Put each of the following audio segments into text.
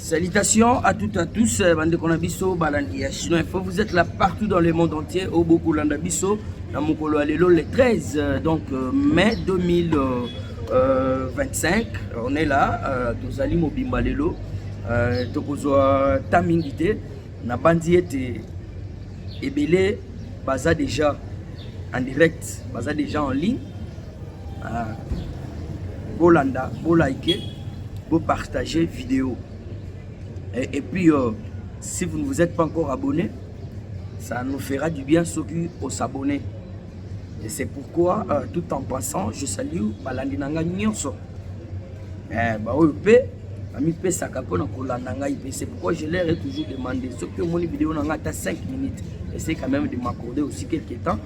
Salutations à toutes et à tous, bande Konabiso, Balandi Chinois Info. Vous êtes là partout dans le monde entier, au Boku Landabiso, dans Mokolo Alelo, le 13 mai 2025. On est là, Tozali Mobimba Lelo, Tokozwa Tamingite, Nabandi était Ebele, Baza déjà en direct, Baza déjà en ligne. Bolanda, like, vous partagez vidéo. Et puis, si vous ne vous êtes pas encore abonné, ça nous fera du bien ceux qui vont s'abonner. Et c'est pourquoi, tout en passant, je salue Balandinanga Nyonso. C'est pourquoi je leur ai toujours demandé, ceux qui ont mon vidéo à 5 minutes, essayez quand même de m'accorder aussi quelques temps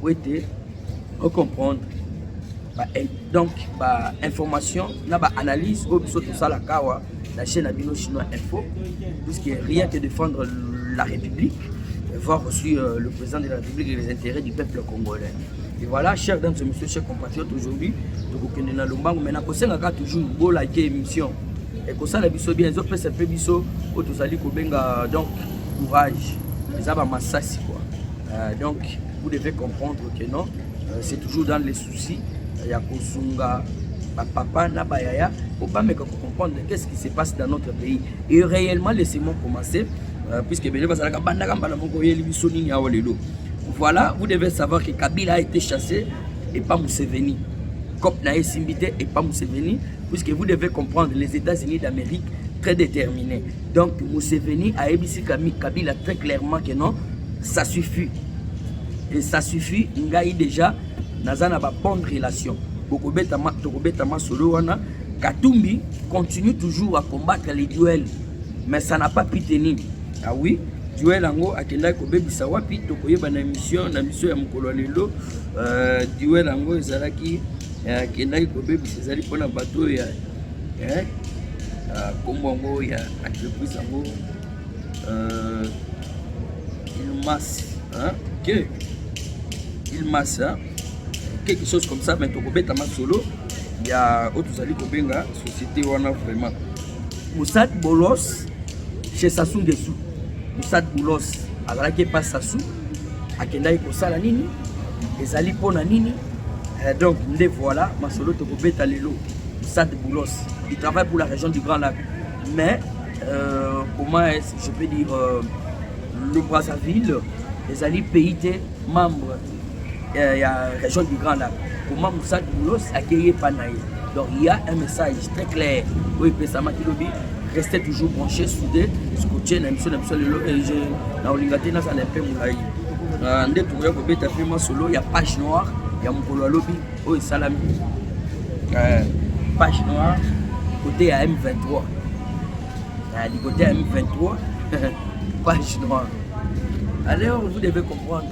pour être comprendre. Et donc, information, analyse, tout ça, la chaîne Abino Chinois Info, puisqu'il n'y a rien que défendre la République, voir aussi le président de la République et les intérêts du peuple congolais. Et voilà, chers dames et messieurs, chers compatriotes, aujourd'hui, nous avons toujours beau liker l'émission. Et comme ça, la biso bien, ils ont fait ce peu biso, tous allez donc courage. Ça va massassi quoi. Donc, vous devez comprendre que non, c'est toujours dans les soucis. Il y a Kosunga, papa, Nabayaya, pour pas me comprendre qu'est-ce qui se passe dans notre pays. Et réellement, laissez-moi commencer, puisque voilà, vous devez savoir que Kabila a été chassé et pas Museveni. Kop Nae Simbite et pas Museveni, puisque vous devez comprendre les États-Unis d'Amérique très déterminés. Donc, Museveni a émis Kabila très clairement que non, ça suffit. Et ça suffit, Ngaï déjà. Nazana ba bonne relation. Tokobetama solo wana. Katumbi continue toujours à combattre les duels, mais ça n'a pas pu tenir. Ah oui, duel ango akenda ko bebisa wapi tokoyeba na mission ya mokolo lelo. Duel ango ezalaki akenda ko bebisa ezali pona bato ya kombongo ya entreprise ango il masse quelque chose comme ça, mais Tokobeta Masolo, il y a Otuzali Kobenga, société Wana vraiment. Moussad Bolos, chez Sassou dessous. Moussad Bolos, alors qu'il passe Sassou, à Kendai Kosala Nini, et Zali Pona Nini. Donc, les voilà, Masolo Tokobeta Lelo, Moussad Bolos, il travaille pour la région du Grand Lac. Mais, comment est-ce je peux dire, le Brazzaville, les alliés PIT, membres. Il y a la région du Grand Lac. Comment Moussa Boulos accueillir Panaï. Donc il y a un message très clair. Oui, restez toujours branchés, soudés, scotchés, il y a page noire, il y a Mokolo Lobby, oui, Salami. Page noire, côté à M23. Du côté à M23, page noire. Alors vous devez comprendre.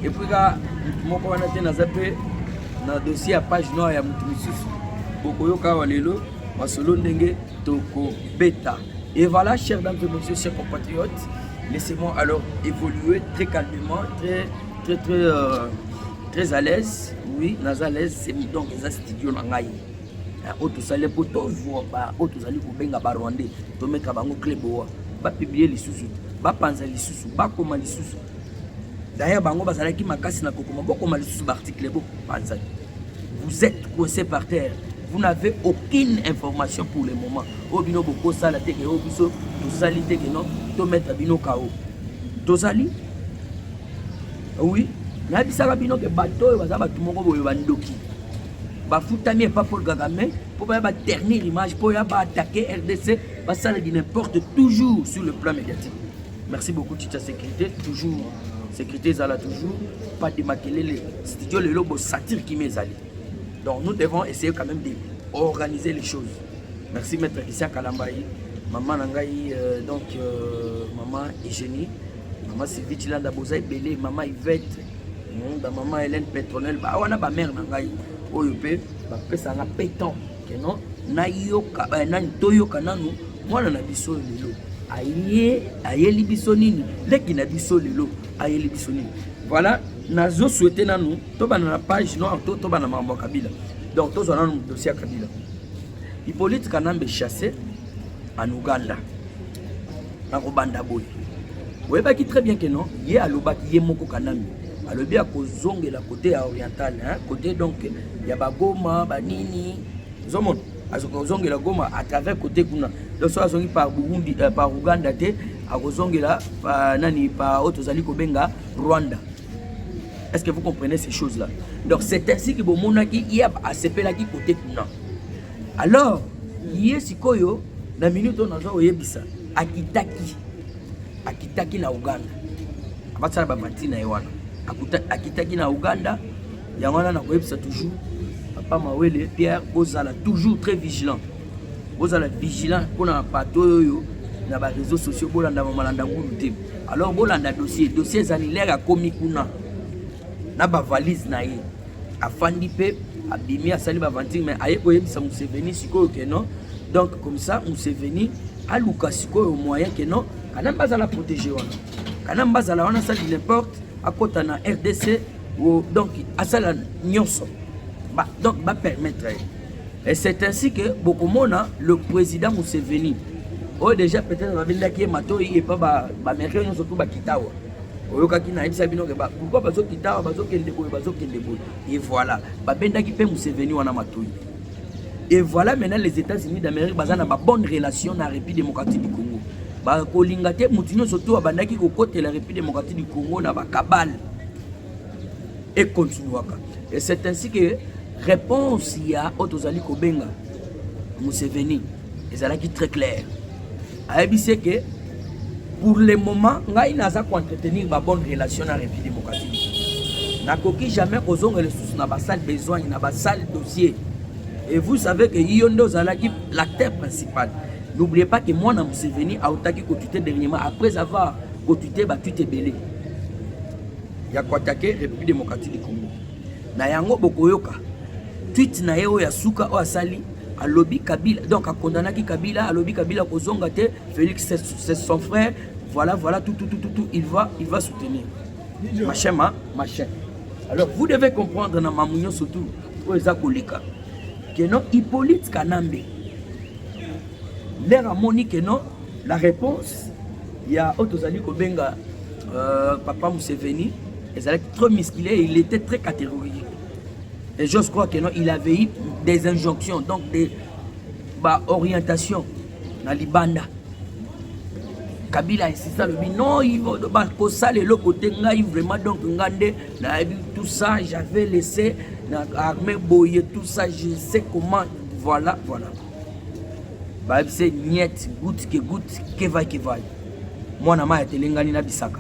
Et puis là, mon commandant n'a zappé dans le dossier à page noire ya Mutumisus. Bokoyoka walelo, masolo ndenge toko beta. Et voilà, chers dames et messieurs, chers compatriotes, laissez-moi alors évoluer très calmement, très à l'aise. Oui, à l'aise, c'est donc les studios nangai. Auto salé pour toujours, auto salé pour benga barwandé, to mettre bango clé boa, ba publier les sous, ba panza les sous, ba comment les sous. D'ailleurs, vous êtes coincé par terre. Vous n'avez aucune information pour le moment. Oui. Pas pour Gagame, pour dernière image, pour attaquer RDC, ça n'importe toujours sur le plan médiatique. Merci beaucoup, Tita Sécurité, toujours. Sécurité Zala toujours, pas de maquiller les studios, les lobos satire qui m'est allé. Donc nous devons essayer quand même d'organiser les choses. Merci Maître Christian Kalambaï, maman Nangaï, maman Eugénie, maman Sylvie Chilanda Bozaï Belé, maman Yvette, maman Hélène Pétronel, on a ma mère Nangaï, Oyopé, ça n'a pas tant que non, Nayoka, Toyoka Nanou, moi on a biso lelo. Aye libiso nini leki na biso lelo aye libiso nini. Voilà, nazo souhaité nanou to ba na page noire to ba na mambo Kabila. Donc to zona no dossier Kabila. Hippolyte Kanambe chassé en Ouganda. Nakobanda boy. Vous voyez très bien que non, il y a l'obaki moko kanami. Alors bien kozongela côté oriental, hein, côté donc il y a Goma, Banini, zomon. Azongela Goma à travers côté kuna. Donc soit zongi par Burundi, par Ouganda te, azongela par nani par Otozali Kobenga, Rwanda. Est-ce que vous comprenez ces choses-là? Donc c'est ainsi que Bomonaki y a ACP qui côté kuna. Alors, y a sikoyo na minute on a oyebisa akitaki na Uganda. Abatsala ba mantina yewana. Akitaki na Uganda, yangwana na koyebisa toujours papa Mawele Pierre bozala toujours très vigilant. Bozala vigilant pona pato yo na ba réseaux sociaux bolanda malanda ngulu te. Alors bolanda dossier zanilera komi kuna. Na ba valise na ye. Afandi pe abimi asali ba vantine mais aye koyebisa Museveni sikoyo ke non. Donc comme ça Museveni a luka sikoyo moyen que non. Kanam bazala protéger wana. Kanam bazala wana ça n'importe à côté na RDC ou donc asala nyonso. Donc va permettre. Et c'est ainsi que beaucoup mona le président Museveni. Oh déjà peut-être va venir qui mato et pas ba américain surtout ba kitawa. Oyokaki na ibisa bino ke ba pourquoi bazo kitawa bazo kende boy bazo kende boy. Et voilà, ba benda ki pe Museveni wana mato. Et voilà maintenant les États-Unis d'Amérique bazana ba bonne relation na République démocratique du Congo. Ba kolingate mutinyo surtout abandaki ko côté la République démocratique du Congo na ba kabale. Et continuaka. Et c'est ainsi que réponse il y a Otozali Kobenga Museveni. Ezalaki très clair. Aebise que pour le moment ngai naza ko entretenir ba bonne relation na République démocratique. Nakoki jamais kozonga les sous na ba salle besoin na ba salle dossier. Et vous savez que Yondo Zalaki, l'acteur principal. N'oubliez pas que moi, Museveni a attaqué Kotute dernièrement après avoir Kotute battu Tebele. Il y a Kwatake, République démocratique du Congo. Nayango Bokoyoka. Tweet na yeo ya suka o asali a lobby Kabila. Donc a condamné Kabila, a lobby Kabila Kozongate, Félix c'est son frère. Voilà, tout. Il va soutenir. Machin. Alors vous devez comprendre dans Mamounion surtout. Oezakoleka. Que non, Hippolyte Kanambe. L'air a moni que non, la réponse, il y a Otozali Kobenga, papa Museveni, il était trop musclé, il était très catégorique. Et je crois que non, il avait eu des injonctions, donc des orientations dans les bandes. Kabila insista le dit non, il va ça le côté vraiment donc tout ça j'avais laissé l'armée boyer tout ça je sais comment voilà bah c'est niet goutte que va moi na ma telengani na bisaka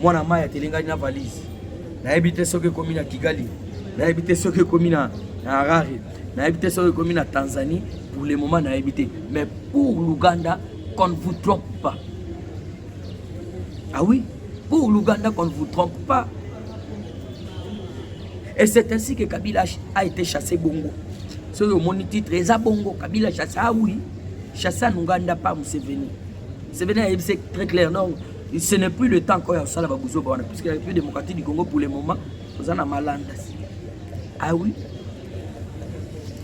moi na ma telengani na valise na habité soke commune à Kigali na habité soke commune à Harare na habité soke commune à Tanzanie pour le moment na habité mais pour l'Ouganda qu'on ne vous trompe pas. Ah oui, pour l'Ouganda qu'on ne vous trompe pas. Et c'est ainsi que Kabila a été chassé Bongo. Sur le mon titre, Eza Bongo, Kabila chassé, ah oui, chassé en Ouganda par Museveni. Museveni, c'est très clair, non, ce n'est plus le temps qu'on a au Salaba Bouzo, puisque la République démocratique du Congo, pour le moment, vous en avez Malandas. Ah oui.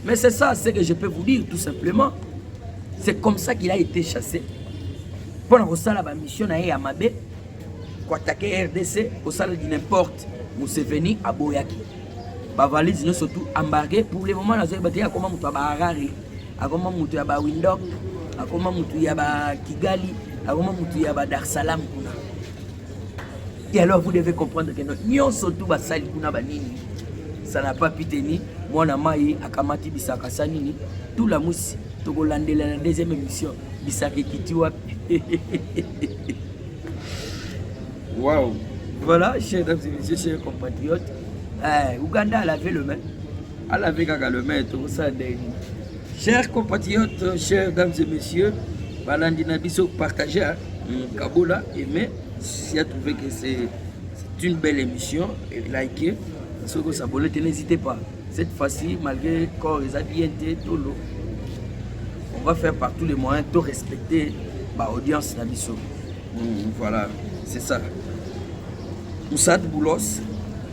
Mais c'est ça, ce que je peux vous dire, tout simplement. C'est comme ça qu'il a été chassé. Pendant que ça, la mission à Yamabe, pour attaquer RDC, au salaire de n'importe, Museveni à Boyaki. Ba valise nous surtout embarqué pour le moment. Nous avons dit à comment nous avons Harare, à comment nous avons Windhoek, à comment nous avons Kigali, à comment nous avons Dar es Salaam. Et alors vous devez comprendre que nous surtout basali kuna banini. Ça n'a pas pu tenir. Moi na mai akamati bisaka sanini. Tout la mousse. Togolande la deuxième émission. Bisaka kitiwa. Waouh! Voilà, chers dames et messieurs, chers compatriotes, Ouganda a lavé le main. A lavé le main, tout ça. Chers compatriotes, chers dames et messieurs, Balandi Nabiso partagez Kabola, aimez, si vous trouvez que c'est une belle émission, et likez, ceux qui s'abonnent, n'hésitez pas. Cette fois-ci, malgré corps les habiletés, tout l'eau, on va faire par tous les moyens de respecter l'audience Nabiso. Voilà, c'est ça. Moussad Boulos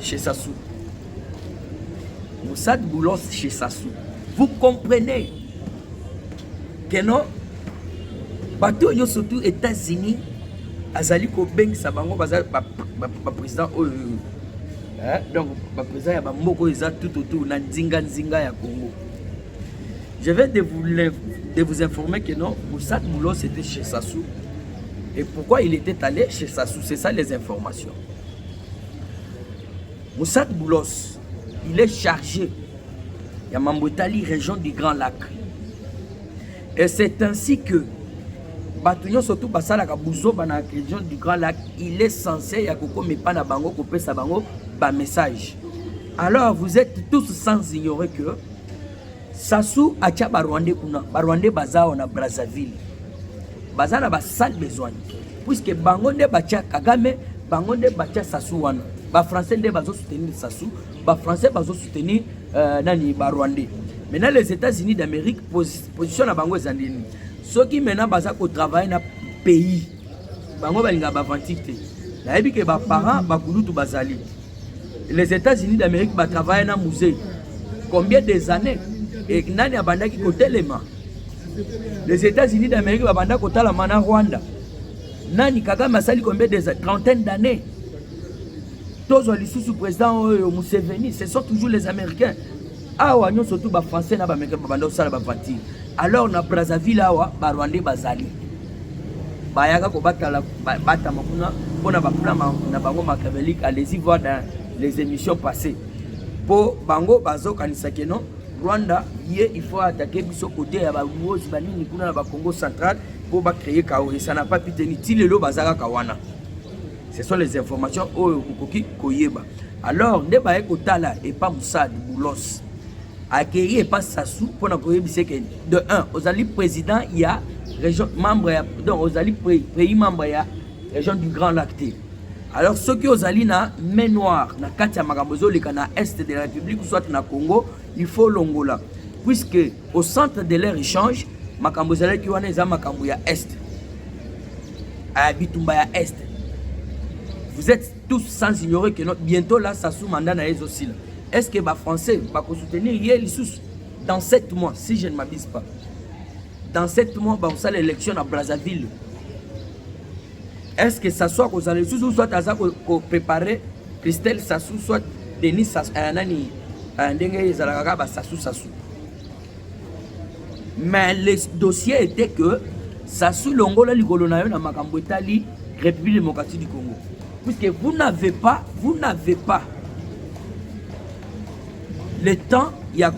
chez Sassou. Moussad Boulos chez Sassou. Vous comprenez que non, bato yo surtout États-Unis azali ko beng sa bango bazali ba président donc ba président ya ba mboko eza tout autour na nzinga ya Congo. Je vais de vous informer que non, Moussad Boulos était chez Sassou. Et pourquoi il était allé chez Sassou? C'est ça les informations. Moussad Boulos, il est chargé de Mambotali, région du Grand Lac. Et c'est ainsi que Batouillon, surtout Basalaka Bouzo, dans la région du Grand Lac, il est censé y avoir pas bango, couper sa bango, bas message. Alors vous êtes tous sans ignorer que Sassou a tia Barwandais kuna, Barwandais baza na Brazzaville. Baza na ba sale besoin. Puisque bango nde batia Kagame, bango nde batia Sassou wana. Ba français nde bazo soutenir Sassou, ba français bazo soutenir nani Barwandais. Maintenant les États-Unis d'Amérique position na bango ezandini. Ceux qui maintenant baza ko travailler na pays. Bango balinga ba vantite. Na yebi ke ba parents ba kulutu bazali. Les États-Unis d'Amérique ba travailler na musée. Combien des années? Et nani abanda ki kotelema. Les États-Unis d'Amérique abanda kotala mana Rwanda. Nani Kagame asali combien des trentaine d'années. Tous les sous président Museveni, ce sont toujours les Américains. Awa nyo surtout ba français na ba américain babanda osala ba parti. Alors na Brazzaville awa ba Rwandais bazali. Bayaka ko batala bata makuna pona ba plan na bango makabelika, allez-y voir dans les émissions passées. Pour bango bazo kanisa keno Rwanda, il faut attaquer ce côté à Baouos, Banini, Kuna, Congo central pour créer Kao. Et ça n'a pas pu tenir. Tilelo Bazara Kawana. Ce sont les informations au Koyeba. Alors, ne pas Kotala et pas Moussad Boulos. Accueilli et pas Sassou pour la Koyebi, c'est que de 1, aux alliés présidents, il y a région membre, donc aux alliés pays membre, il y a région du Grand Lacté. Alors, ceux qui ont alliés na main noire, na Katia Magabozo, les Cana Est de la République, ou soit na Congo, il faut l'Ongola. Puisque au centre de leur échange, Makambozala qui wana Makambuya Est. À Bitumba Est. Vous êtes tous sans ignorer que bientôt là, Sassou mandat na aussi. Est-ce que les Français vont soutenir dans 7 mois, si je ne m'abuse pas? Dans 7 mois, on va l'élection à Brazzaville. Est-ce que ça soit qu'on allait soit préparer Christelle Sassou, soit Denis Sassou, Sassou. Mais le dossier était que Sassou Longola Ligolonayo na Makambo Etali, République démocratique du Congo. Puisque vous n'avez pas le temps, il y a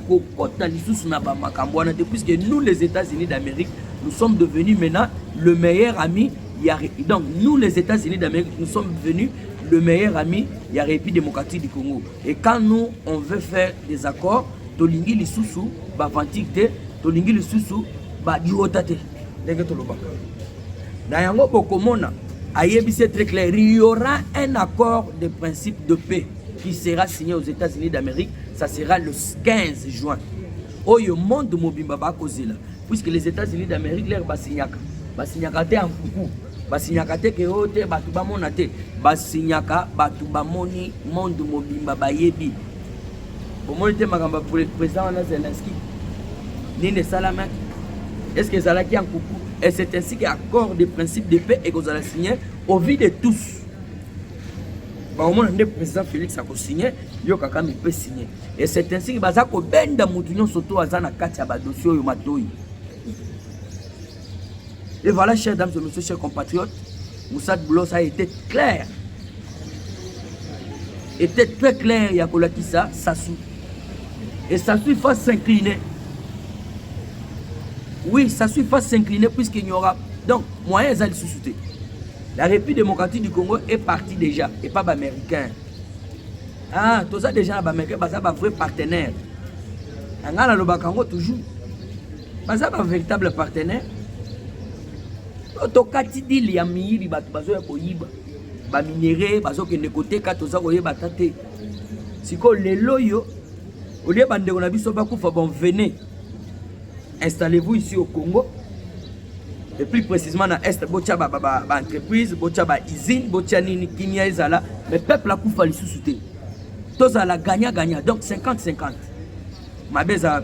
puisque nous les États-Unis d'Amérique, nous sommes devenus maintenant le meilleur ami. Donc nous les États-Unis d'Amérique, nous sommes devenus le meilleur ami de la République démocratique du Congo. Et quand nous on veut faire des accords, tolingi li susu ba vantikte, tolingi li susu ba diotate. Ndenge tolobaka. Na yango bokomona ayebi c'est très clair, il y aura un accord de principe de paix qui sera signé aux États-Unis d'Amérique, ça sera le 15 juin. Oyo monde mobimba ba kozela, puisque les États-Unis d'Amérique leur ba signaka te en coucou. Basinyaka te ke ote batu ba mona te basinyaka batu ba moni monde mobimba ba yebi bomoni te makamba président na Zelensky nine salama. Est-ce que ça qui en coucou? Et c'est ainsi qu'accord de principe de paix et qu'on a signé au vu de tous. Au moment où le président Félix a signé, il peut signer. Et c'est ainsi que Bazako Benda Moutounion surtout à Zana Katia Badosio Yomatoi. Et voilà, chers dames et messieurs, chers compatriotes, Moussad Boulos a été clair. Était très clair, Yakola Kissa, Sassou. Et Sassou, il faut s'incliner. Oui, Sassou, il faut s'incliner puisqu'il y aura. Donc, moyens à le sous-souter. La République démocratique du Congo est partie déjà, et pas américain. Ah, tout ça déjà, américain, c'est un vrai partenaire. On a le Bakango toujours. C'est un véritable partenaire. Tokati dili ya miyiri batu bazo ya koyiba ba minéré bazo kende côté ka toza koyeba tate siko lelo yo olie bande ko na biso ba kufa bon venez installez-vous ici au Congo et plus précisément na est botia ba entreprise botia ba usine botia nini kinia ezala mais peuple la kufa lisusu te toza la gagnant donc 50-50 ma beza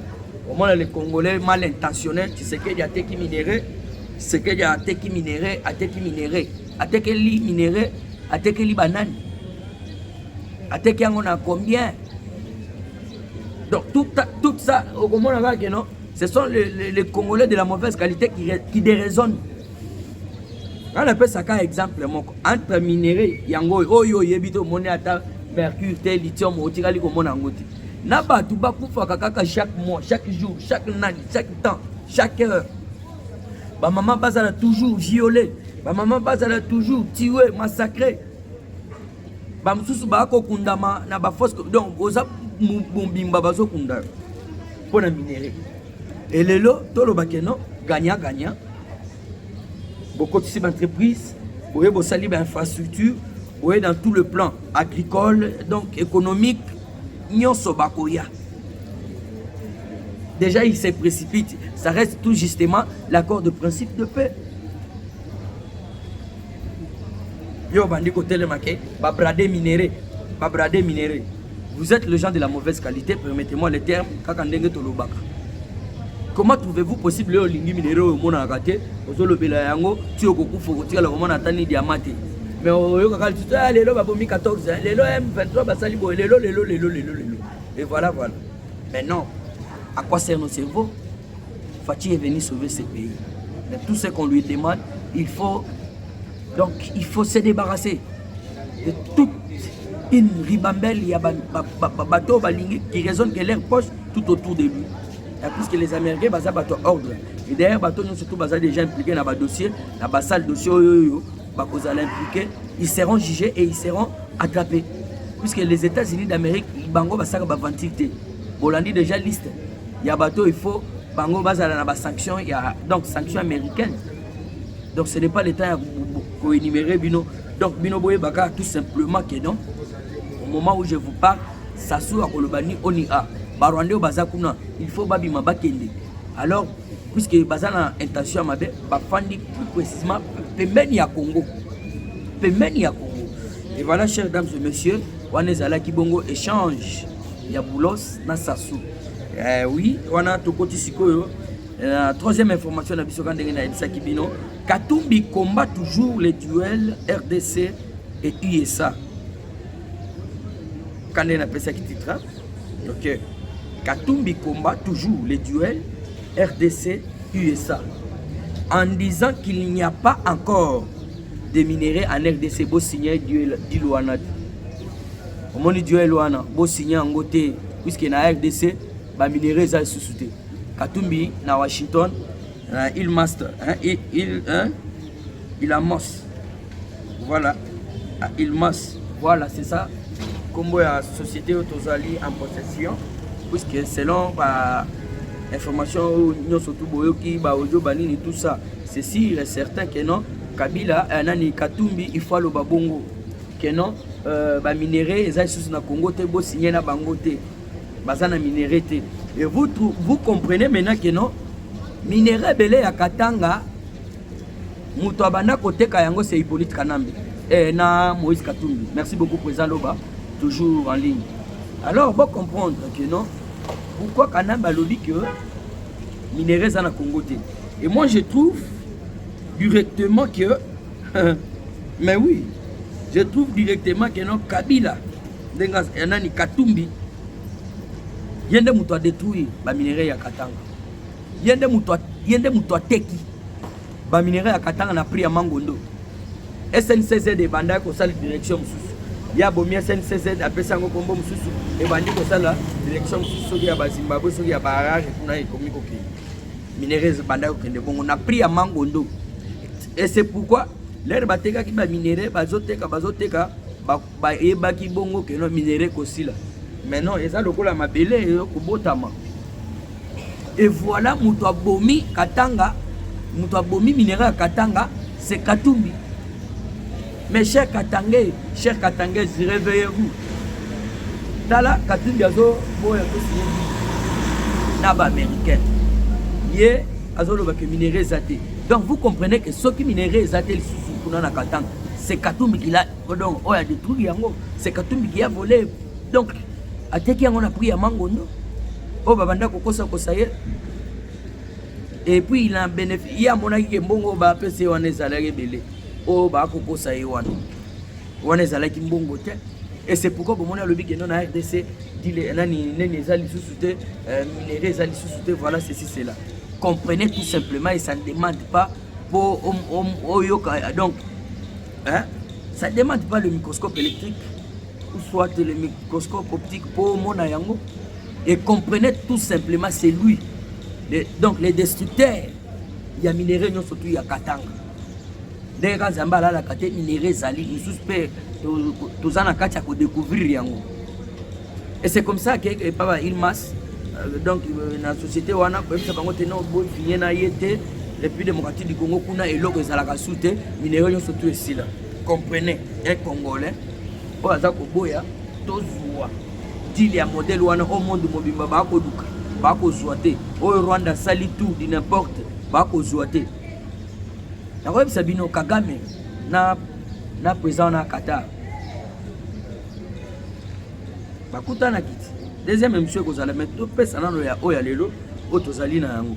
au moins les Congolais mal intentionnés tu sais qu'il y a des qui minéré c'est que ya ateki minéré, ateki li minéré, ateki li banane, ateki yango na combien? Donc tout ça, au moment que non, ce sont les Congolais de la mauvaise qualité qui déraisonnent. On appelle ça comme exemple entre minéré yango oyo yebito monnaie ata mercure tel lithium otikali ko mona ngoti. Na batu bakufa kaka chaque mois, chaque jour, chaque année, chaque temps, chaque heure. Ba maman bazala toujours violé, ba maman bazala toujours tué, massacré. Ba mususu ba ko kundama na ba force donc oza bombimba bazo kunda pour la minéré. Et lelo tolo bakeno gagnant gagnant. Beaucoup de entreprises, vous voyez, vous avez infrastructure, vous voyez, dans tout le plan agricole, donc économique, déjà il se précipite, ça reste tout justement l'accord de principe de paix. Yo bandi côté le maquet, babradé minéré. Vous êtes le gens de la mauvaise qualité, permettez-moi le terme, kakandenge tolobaka. Comment trouvez-vous possible le lingi minéré au monde à raté au solo belayango tu au coucou faut tirer le moment atani diamante mais au kakal tu as les lots babomi 14 les lots M23 basali bo les lots et voilà mais non à quoi sert nos cerveaux? Fatih est venu sauver ce pays, mais tout ce qu'on lui demande il faut se débarrasser de toute une ribambelle il y a bateau balingi qui résonne que leur poche tout autour de lui. Puisque les Américains basent bateau ordre et derrière bateau nous surtout basés déjà impliqués dans le dossier dans la salle dossier impliqués, ils seront jugés et ils seront attrapés puisque les États-Unis d'Amérique bango basaka ba ventilité bolandi déjà liste il y a bateau il faut bango basala na ba sanction il y a donc sanctions américaines donc ce n'est pas le temps pour énumérer bino donc bino boye baka tout simplement que non au moment où je vous parle ça sous à kolobani onia Barwande au Bazakuna, il faut babima bakende. Alors, puisque Bazana intention mabe, bafandi plus précisément pemeni ya Congo. Et voilà, chers dames et messieurs, Wanezala Kibongo échange ya Boulos na Sassou. Oui, on a Tokoti Sikoyo. La troisième information na bisoka ndenge na Elisa Kibino, Katumbi combat toujours les duels RDC et USA. Quand on appelle ça qui titre, ok. Katumbi combat toujours les duels RDC-USA en disant qu'il n'y a pas encore de minéraux en RDC pour signer duel d'Ilouana. Au moment du duel Luana, pour signer en côté, puisque dans RDC, les minéraux sont sous-soutés. Katumbi, dans Washington, il master, il amasse. Voilà, il masse. Voilà, c'est ça. Comme la société autosali en possession. Puisque selon l'information, nous surtout Boyoki, Baojo, Banini, tout ça, c'est sûr et certain que non, Kabila, Nani Katumbi, il faut le babongo. Que non, minéré, ils sont na Congo, te bo signé na bangote, bazana minéré te. Et vous comprenez maintenant que non, minéré belé à Katanga, Moutouabana côté Kayango, c'est Hippolyte Kanambe. Et na Moïse Katumbi. Merci beaucoup, Président Loba, toujours en ligne. Alors, vous comprendre que non, pourquoi Kanamba lobby que minéraux sont à Congo. Et moi, je trouve directement que, mais oui, je trouve directement que non, Kabila, Nani Katumbi, yende muto a détruire les minéraux à Katanga. Yende muto a teki, les minéraux à Katanga na pris à Mangondo. SNCZ de Banda ko sala direction mususu. Ya bomia SNCZ après ça ngo kombo mususu e bandi ko sala direction mususu ya ba Zimbabwe so ya ba Harare kuna ikomi ko ki. Minéraux Banda ko kende bongo na pris à Mangondo. Et c'est pourquoi l'air bateka ki ba minéraux bazoteka ba ebaki bongo ke no minéraux ko sila. Mais non, eza lokola mabele ko botama. Et voilà muto abomi Katanga, muto abomi minéraux à Katanga, c'est Katumbi. Mais chers Katangais, réveillez-vous. Tala Katumbi azo boya ko signé naba américain. Yé azo loba que minéraux zaté. Donc vous comprenez que ceux qui minéraux zaté le sous kuna na Katanga, c'est Katumbi qui l'a donc on a détruit yango, c'est Katumbi qui a volé. Donc ateki yango na pris ya Mangondo. O babanda ko kosa ko saye. Et puis il a bénéfice. Il y a mon ami qui est bon, on va appeler ça on est salarié belé. Oh bah coco ça y est on est salarié qui bon côté. Et c'est pourquoi pour mon ami qui est non à RDC dit les nani les ali sous-souté minéraux ali sous-souté voilà ceci c'est là. Comprenez tout simplement et ça ne demande pas pour donc hein, ça ne demande pas le microscope électrique ou soit le microscope optique pour mon ayango. Et comprenez tout simplement c'est lui. Donc les destructeurs il y a minéraux non surtout il y a katanga. Dès quand Zambala la kate minéraux zali nous suspect tous en akati à découvrir yango. Et c'est comme ça que papa il masse donc dans la société wana peut être bango teno bo finir na yete et puis démocratique du Congo kuna et loko ezalaka soute minéraux non surtout ici là. Comprenez un Congolais o azako boya tozua dit les modèles wana au monde mobimba ba ko duka ba ko zoate o Rwanda sali tout di n'importe ba ko zoate. Na ko Sabino Kagame na président na Qatar ba kutana kiti deuxième monsieur kozala mais to pesa nano ya oya lelo o tozali na yango.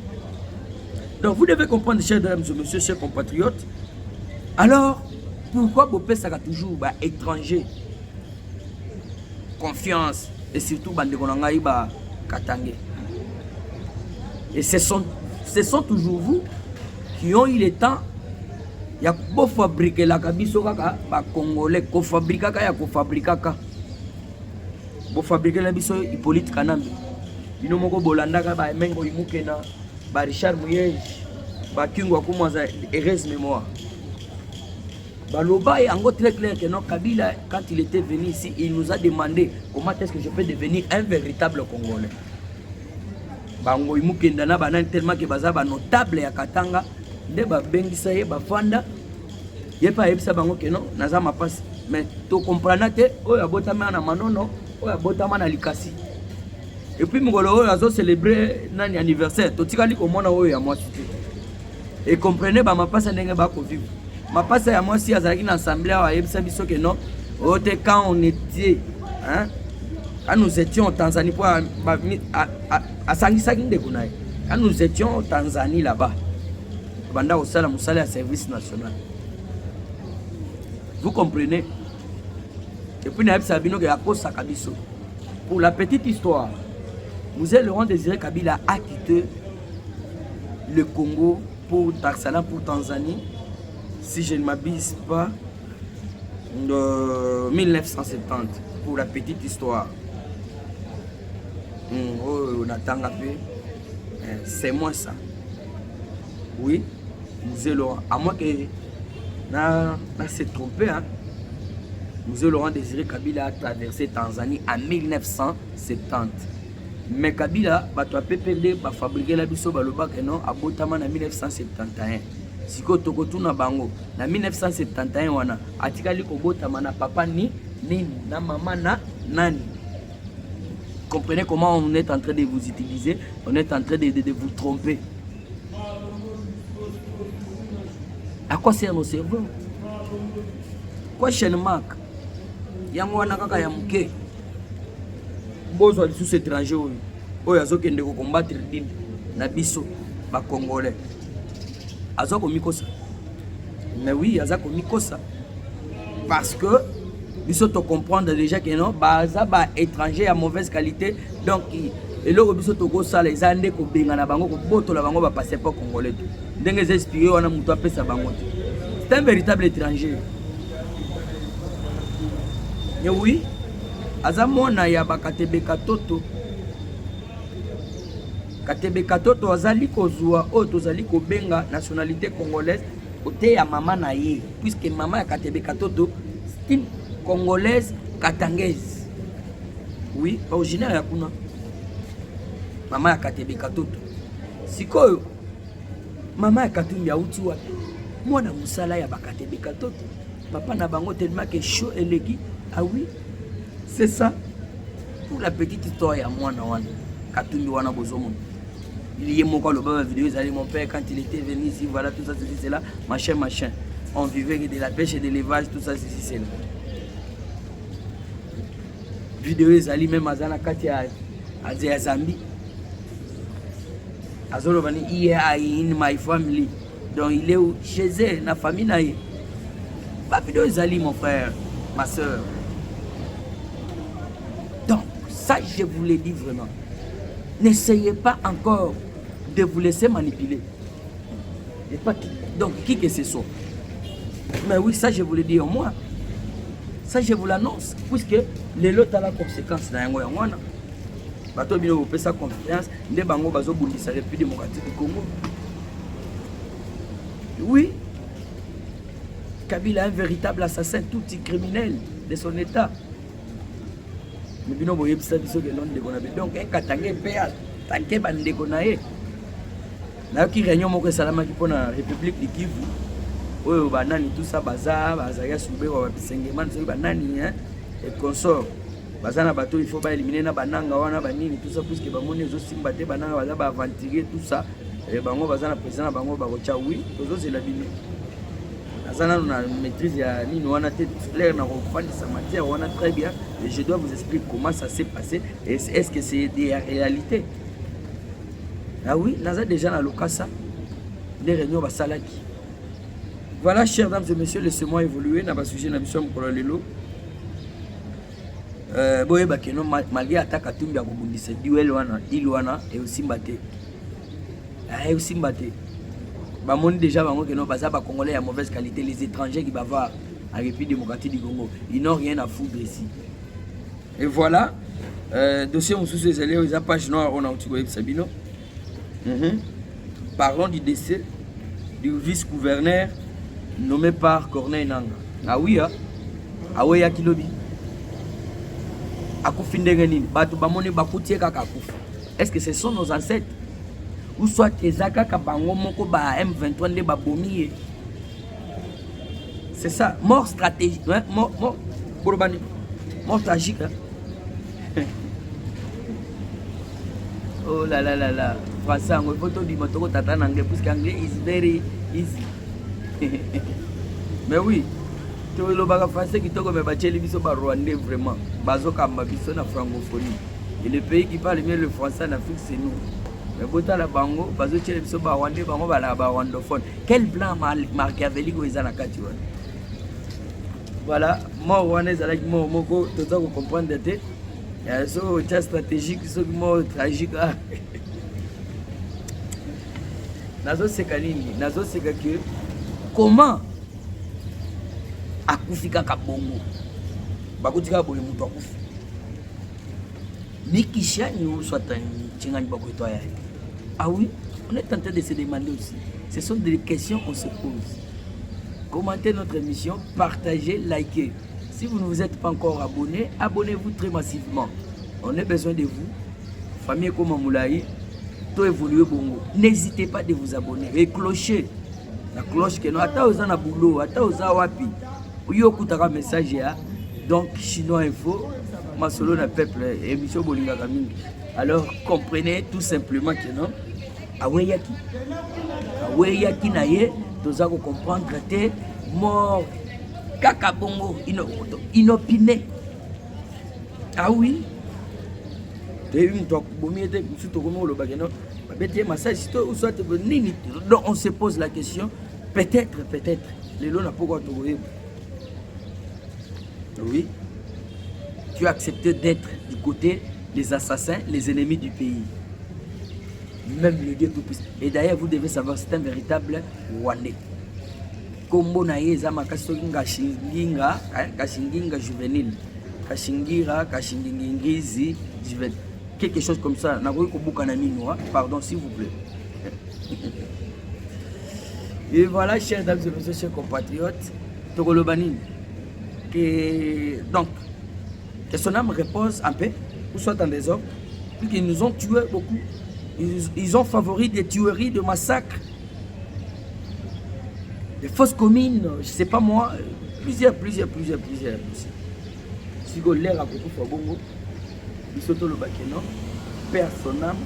Donc vous devez comprendre chers dames et messieurs chers compatriotes. Alors pourquoi vous pesa toujours ba étranger confiance et surtout bande konangai ba Katangé. Et ce sont toujours vous qui ont eu le temps ya ko fabriquer la kabiso kaka ba congolais ko fabriquer kaka ya ko fabriquer kaka bo fabriquer la biso Hippolyte Kanambe bino moko bolanda ka ba mengo imukena ba Richard Muyej ba Kingo Kumwaza heureuse mémoire Baloba est encore très clair que non, Kabila, quand il était venu ici, il nous a demandé comment est-ce que je peux devenir un véritable Congolais. Bango imukendana banan tellement que bazaba notable ya Katanga, de ba bengisa ye ba fanda, ye pa yebisa bango que non, naza ma passe. Mais to comprendre que oya botama na manono, oya botama na likasi. Et puis mongolo oyo azo célébrer nani anniversaire, to tikali ko mona oyo ya mwasi. Et comprenez ba ma passe ndenge ba ko vivre. Ma passe à moi si azalaki na assemblée à yebisa biso que non, quand on était hein, quand nous étions en Tanzanie pour à Sangisaki Ndekunai. Quand nous étions en Tanzanie là-bas, banda au sala musala service national. Vous comprenez? Et puis na Sabino que a cause Kabiso. Pour la petite histoire, Mzee Laurent Désiré Kabila a quitté le Congo pour Dar es Salaam pour Tanzanie. Si je ne m'abuse pas, de 1970, pour la petite histoire. On attend un peu. C'est moi ça. Oui, Mzee Laurent. À moins que s'est trompé. Hein. Mzee Laurent Désiré Kabila a traversé Tanzanie en 1970. Mais Kabila, a fabriqué la biso baloba que non, à Botama en 1971. Si ko tokotuna bango na 1971 wana atikali kobotama na papa ni nini na mama na nani. Comprenez comment on est en train de vous utiliser, on est en train de vous tromper. À quoi sert nos cerveaux? Quoi Shenmark yango wana kaka ya muke bozo ali sous étranger oyo azokende ko combattre dini na biso ba congolais. Azako mikosa. Mais oui, Azako mikosa. Parce que nous sommes comprendre déjà que non, baza ba étranger à mauvaise qualité. Donc et là nous sommes ko sala les ande ko benga na bango ko boto la bango ba passeport congolais. Ndenge expliquer wana muto apesa bango. C'est un véritable étranger. Mais oui, azamona ya bakatebe katoto. Katebe katoto azali kozua o tozali ko benga nationalité congolaise côté ya maman na ye puisque maman ya Katebe katoto c'est une congolaise katangaise. Oui, originaire ya kuna. Maman ya Katebe katoto. Sikoyo maman ya Katumbi auti wapi? Mwana musala ya bakatebe katoto. Papa na bango tellement que chaud elegi. Ah oui, c'est ça. Pour la petite histoire ya mwana wana. Katumbi wana bozomo. Il y a mon la vidéo, mon père quand il était venu ici, voilà tout ça, ceci, cela, machin. On vivait de la pêche et de l'élevage, tout ça, ceci, cela. Vidéo, ils allaient même à Zana Katia, à Zambie. Azolo bani here in my family. Donc il est chez eux, na famille naïe. Pas vidéo Zali mon frère, ma soeur. Donc ça je vous l'ai dit vraiment. N'essayez pas encore de vous laisser manipuler. Et pas qui, donc qui que ce soit. Mais oui, ça je vous l'ai dit au moins. Ça je vous l'annonce, puisque les lots à la conséquence dans un mois. Bato bino peut sa confiance, les bango bazo bundisa République démocratique du Congo. Oui, Kabila est un véritable assassin, tout criminel de son état. Mais bino boye bisa biso ke l'on de konabe. Donc un katangé père, tanké bande konaye. Na ki réunion moko salama ki pona République du Kivu. Oyo banani tout ça bazar, bazaya soube wa bisengeman so banani hein et consort. Bazana bateau il faut pas éliminer na bananga wana banini tout ça puisque bamoni zo simba te bananga baza ba aventurer tout ça et bango bazana président bango ba kocha oui tozo c'est la bine bazana na maîtrise ya nini wana te clair na refandi sa matière wana très bien et je dois vous expliquer comment ça s'est passé et est-ce que c'est des réalités. Ah oui, naza déjà na lokasa des réunions ba salaki. Voilà chers dames et messieurs, laissez-moi évoluer dans le sujet de mission pour lelo. Boye bakeno malgré attaque à Tumbi à Kobundisa duel wana dilwana et aussi mbaté. Et aussi mbaté. Ba moni déjà bango que non baza ba congolais à mauvaise qualité, les étrangers qui bavarent en République démocratique du Congo, ils n'ont rien à foutre ici. Et voilà dossier on sous ces élèves ils a page noire on a utilisé Sabino. Parlons du décès du vice-gouverneur nommé par Corneille Nangaa. Ah oui hein. Ah oui ya kilobi. Est-ce que ce sont nos ancêtres ou soit ezaka kabango moko ba M23 nde ba bomi? C'est ça, mort stratégique, hein? mort tragique. Hein? Oh là là là là, français on photo du motoko tata anglais parce qu'anglais is very easy. Mais oui. Le français qui toque mais Rwandais vraiment bazo kamba biso na francophonie et le pays qui parle mieux le français en Afrique c'est nous. Mais bota la bango bazo tchele biso ba Rwandais bango ba la ba rwandophone. Quel plan machiavélique ils ont na kati wana. Voilà, moi Rwandais avec moi moko to to comprendre té. So tcha stratégique so mo tragique. Nazo sekanini, nazo sekake comment akufika kabongo bakutika boye mutu akufi nikishani ou soit chingani bakoitwa ya. Ah oui, on est tenté de se demander aussi. Ce sont des questions qu'on se pose. Commentez notre émission, partagez, likez. Si vous ne vous êtes pas encore abonné, abonnez-vous très massivement. On a besoin de vous. Famille comme Moulaï, tout évoluer bongo. N'hésitez pas de vous abonner et clocher. La cloche que nous ata oza na boulot, ata oza wapi. Yo kutaka message ya donc Chinois Info masolo na peuple émission bolinga kamingi. Alors comprenez tout simplement que non aweyaki na ye toza ko comprendre te mort kaka bongo inopiné. Ah oui te mto bomi te surtout comme le bagano babete massage to soit nini. Donc on se pose la question peut-être les lots n'a pas quoi trouver. Oui, tu as accepté d'être du côté des assassins, les ennemis du pays. Même le Dieu tout-puissant. Et d'ailleurs, vous devez savoir, c'est un véritable Rwandais. Kombo na ye za makaso kashinginga juvénile. Kashingingizi juvénile. Quelque chose comme ça. Nakoyi kobuka na nino, pardon s'il vous plaît. Et voilà, chers dames et messieurs, chers compatriotes, Togolobani. Donc, que son âme repose en paix, ou soit dans des hommes, puis qu'ils nous ont tués beaucoup. Ils ont favorisé des tueries, des massacres, des fausses communes, je ne sais pas moi, plusieurs. Si vous l'air à beaucoup de bongo, ils sont le bakeno, perd son âme,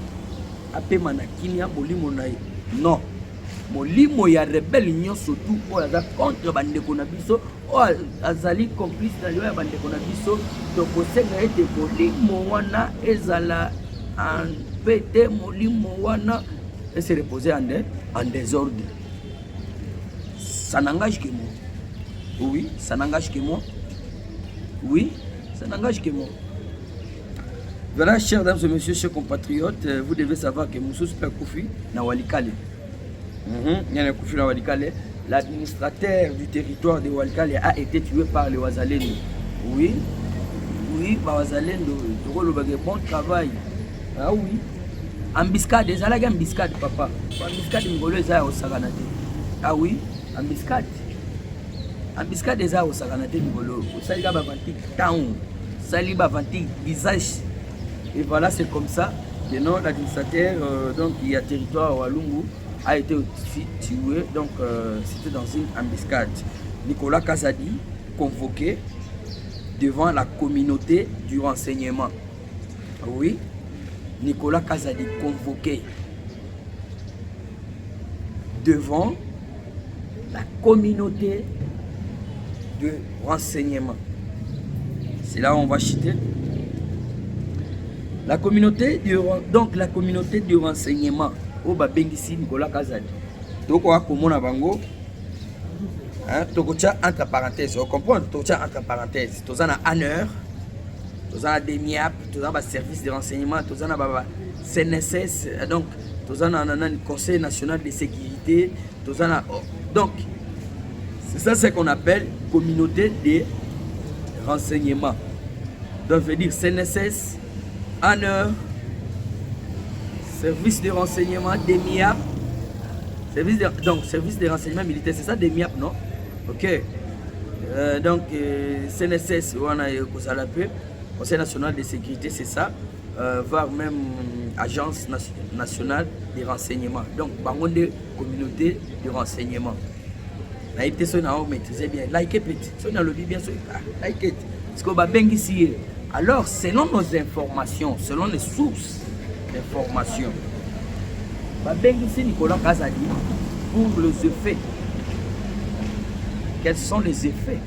appelle Manakinia, Molimonaï. Non. Molimo ya rebelle nyon surtout pour la contre bandeko na biso o azali complice na yo ya bandeko na biso to kosenga ete molimo wana ezala en pete molimo wana et se reposer en désordre. Ça n'engage que moi. Oui, ça n'engage que moi. Oui, ça n'engage que moi. Voilà, chers dames et messieurs, chers compatriotes, vous devez savoir que Moussous Koufi na Walikale. Koufi na Walikale, l'administrateur du territoire de Walikale a été tué par les Wazalendo. Oui, oui, par Wazalendo, bon travail. Ah oui. Embuscade, les alagas embuscade, papa. Embuscade, Ngolo, les a au Saganate. Ah oui, embuscade. Embuscade, les a au Saganate, Ngolo. Saliba Bavanti, Town. Saliba Bavanti, visage. Et voilà, c'est comme ça que l'administrateur, donc, il y a territoire Walungu, a été aussi tué. Donc, c'était dans une embuscade. Nicolas Kazadi, convoqué devant la communauté du renseignement. Oui. Nicolas Kazadi convoqué devant la communauté de renseignement. C'est là où on va chuter. La communauté de renseignement. Au Babengisi Nicolas Kazadi. Donc on va commander bango. Tokocha entre parenthèses. On comprend. Tokocha entre parenthèses. Tous en a honneur. Tous en des MIAP, tous en service de renseignement, tous en CNSS, donc tous en un Conseil national de sécurité, tous en donc c'est ça ce qu'on appelle communauté de renseignement. Donc veut dire CNSS, ANER, service de renseignement, des MIAP, service de renseignement militaire, c'est ça des MIAP, non? Ok. Donc CNSS, on a Kosalapé. Conseil national de sécurité, c'est ça, voire même agence nationale de renseignement. Donc, bangon de communauté de renseignement. La été son a maîtrisé bien. Like petit, son a le bien sûr. Like it. Parce qu'on va bien ici. Alors, selon nos informations, selon les sources d'informations, va bien ici Nicolas Kazadi pour les effets. Quels sont les effets?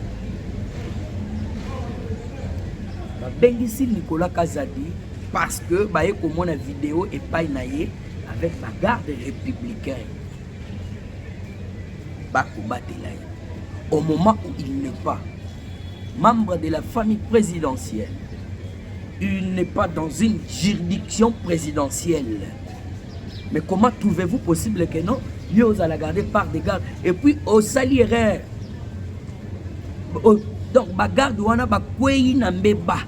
Bengisi Nicolas Kazadi parce que comme on a vidéo et pas naïe avec la garde républicaine. Au moment où il n'est pas membre de la famille présidentielle, il n'est pas dans une juridiction présidentielle. Mais comment trouvez-vous possible que non? Lui a la garder par des gardes et puis au salieraire. Donc bagarde wana ba kwei na mbeba.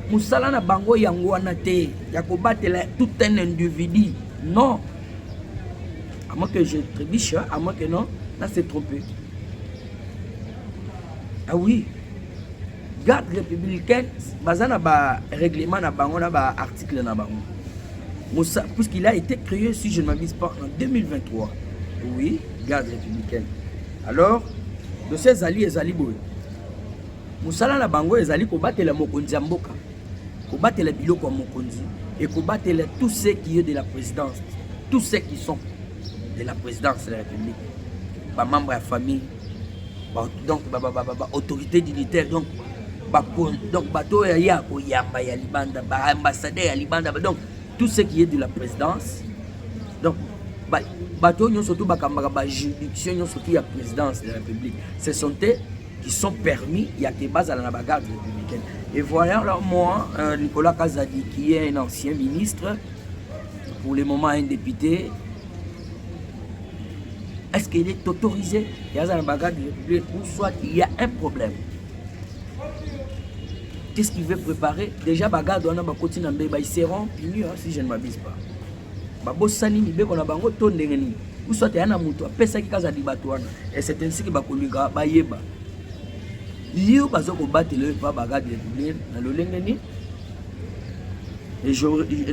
Musala na bango yango wana te ya kobatela tout un individu. Non. À moins que je trébiche, à moins que non, là c'est trompé. Ah oui. Garde républicaine, bazana ba règlement na bango na ba article na bango. Moussa, puisqu'il a été créé, si je ne m'abuse pas, en 2023. Oui, garde républicaine. Alors, de ces alliés et alliés, Moussala na bango ezali kobatela mokonzi ya mboka. Kobatela biloko ya mokonzi et kobatela tous ceux qui est de la présidence, tous ceux qui sont de la présidence de la République. Ba membres de la famille, donc autorité dignitaire, donc bateau ya koyamba ya libanda, ba ambassadeur ya libanda, donc tout ce qui est de la présidence. Donc bateau nyon surtout bakambaka ba juridiction surtout la présidence de la République. Ce sont eux qui sont permis, il y a des bases à la bagarre républicaine. Et voilà, là, moi, Nicolas Kazadi, qui est un ancien ministre, pour le moment un député, est-ce qu'il est autorisé? Il y a la bagarre républicaine, ou soit il y a un problème. Qu'est-ce qu'il veut préparer? Déjà, bagarre, ils seront punis, si je ne m'abuse pas. Ou soit il y a un mouton, et c'est ainsi que Bakoliga, Bayeba. Il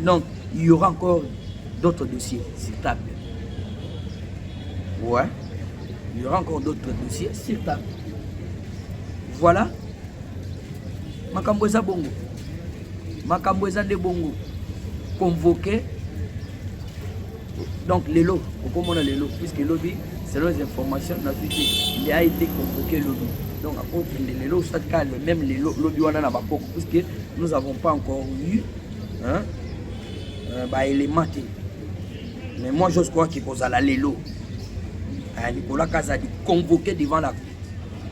donc il y aura encore d'autres dossiers sur table. Ouais, il y aura encore d'autres dossiers sur table. Voilà. Makamboza bongo. Makamboza de bongo. Convoqué. Donc les lots, comme on a les lots, puisque le lobby, selon les informations, il a été convoqué le lobby. Donc, après, les lots, même les lobbies, puisque nous n'avons pas encore eu élément. Mais moi, je crois qu'il faut aller l'élo. Nicolas Kazadi convoqué devant la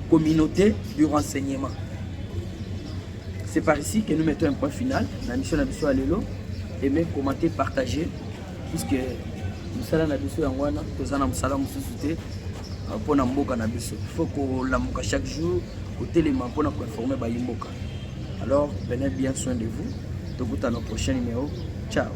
communauté du renseignement. C'est par ici que nous mettons un point final. La mission de la l'élo. Aimez, commenter, partager. Puisque nous sommes dans la mission Yangwana, nous sommes dans la société. Pour nous mboka na biso. Il faut que la mboka chaque jour, au téléman pour nous informer ba yimboka. Alors, prenez bien soin de vous. Tout à notre prochain numéro. Ciao.